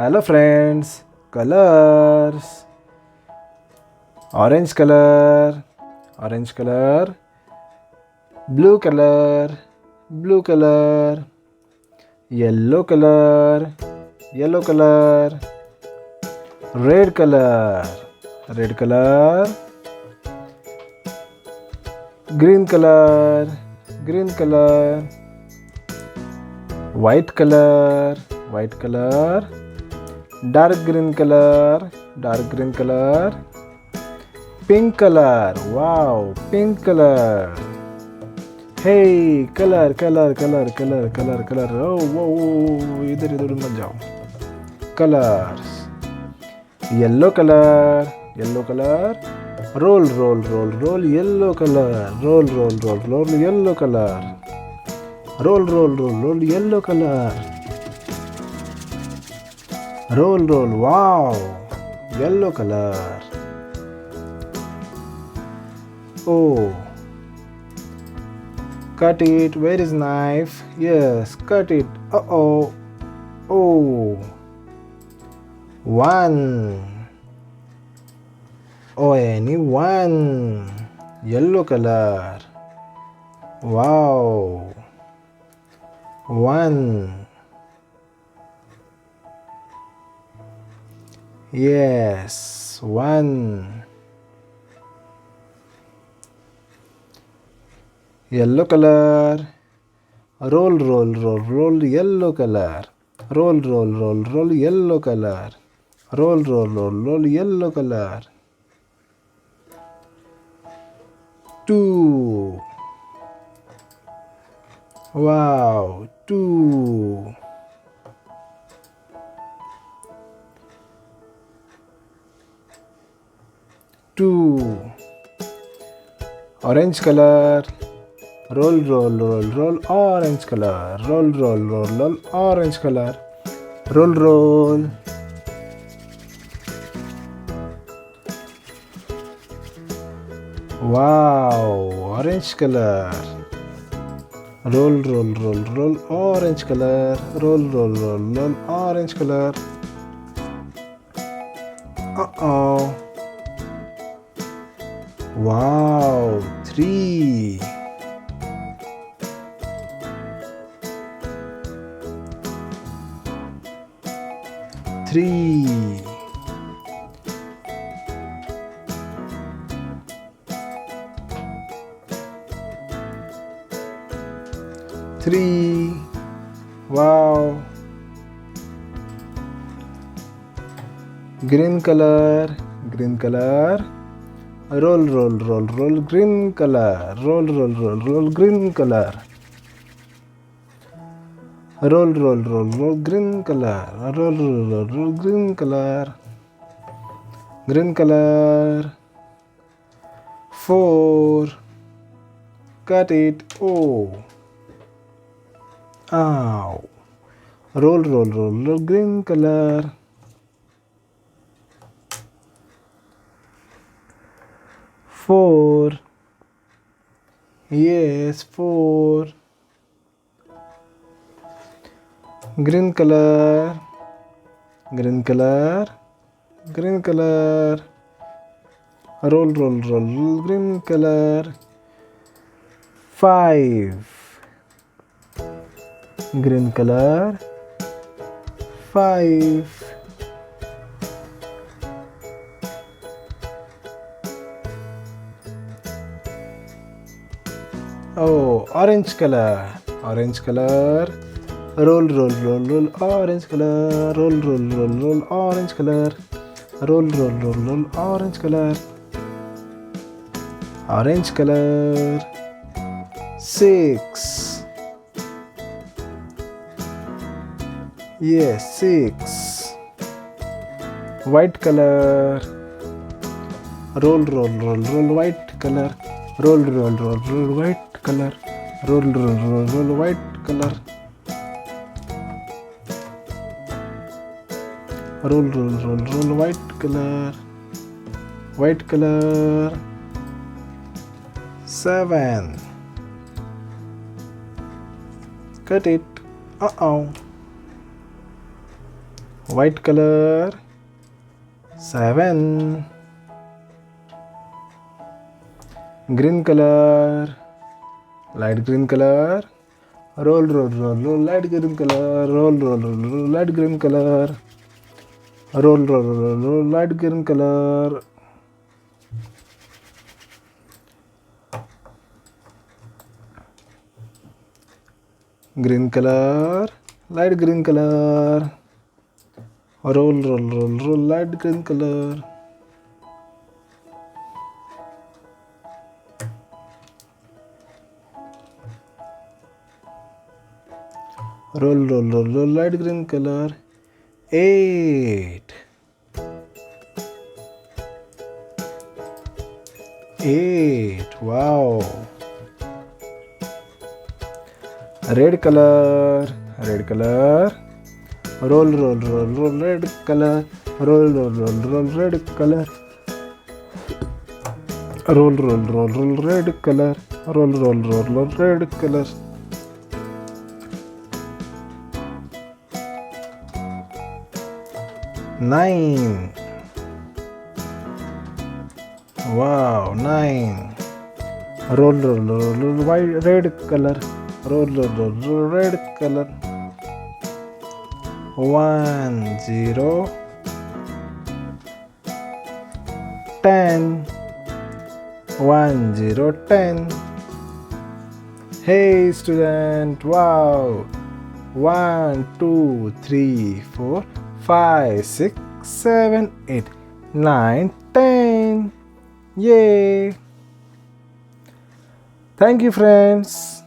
Hello friends, colors. Orange color, orange color. Blue color, blue color. Yellow color, yellow color. Red color, red color. Green color, green color. White color, white color. Dark green color, dark green color. Pink color, wow, pink color. Hey, color, color, color, color, color, color. Oh, whoa, whoa, इधर इधर मत जाओ. Colors. Yellow color, yellow color. Roll, roll, roll, roll. Yellow color. Roll, roll, roll, roll. Yellow color. Roll, roll, roll, roll. Yellow color. Roll, roll. Wow, yellow color. Oh. Cut it. Where is knife? Yes, cut it. Uh-oh. Oh. One. Oh, any one. Yellow color. Wow. One. Yes, one. Yellow color. Roll, roll, roll, roll. Yellow color. Roll, roll, roll, roll. Yellow color. Roll, roll, roll, roll. Yellow color. Two. Wow, two. Two. Orange color. Roll, roll, roll, roll. Orange color. Roll, roll, roll, roll. Orange color. Roll, roll. Wow, orange color. Roll, roll, roll, roll. Orange color. Roll, roll, roll, roll. Orange color. Uh-oh. Wow, three. Three. Three. Wow. Green color. Green color. Roll, roll, roll, roll. Green color. Roll, roll, roll, roll. Green color. Roll, roll, roll, roll. Green color. Roll, roll, roll, roll. Green color. Green color. Four. Cut it. Oh. Ow. Roll, roll, roll, roll. Green color. Four. Yes, four. Green color. Green color. Green color. Roll, roll, roll, roll. Green color. Five. Green color. Five. Oh, orange color. Orange color. Roll, roll, roll, roll. Orange color. Roll, roll, roll, roll. Orange color. Roll, roll, roll, roll. Orange color. Orange color. Six. Yes, six. White color. Roll, roll, roll, roll. White color. Roll, roll, roll, roll. White color. Roll, roll, roll, roll. White color. Roll, roll, roll, roll. White color. White color. Seven. Cut it. Uh-oh. white color. 7. Green color, light green color. Roll, roll, roll, roll, light green color. Roll, roll, roll, roll, light green color. Roll, roll, roll, roll, light green color. Green color, light green color. Roll, roll, roll, roll, light green color. Roll, roll, roll, roll, light green color. 8. 8. Wow. Red color, red color. Roll, roll, roll, roll, red color. Roll, roll, roll, roll, red color. Roll, roll, roll, roll, red color. Roll, roll, roll, roll, red color. Nine. Wow, 9. Roll, roll, roll, roll, white, red color. Roll, roll, roll, roll, red color. 1, 0. 10. 1, 0, 10. Hey student, wow. 1, 2, 3, 4, 5, 6, 7, 8, 9, 10. Yay! Thank you, friends.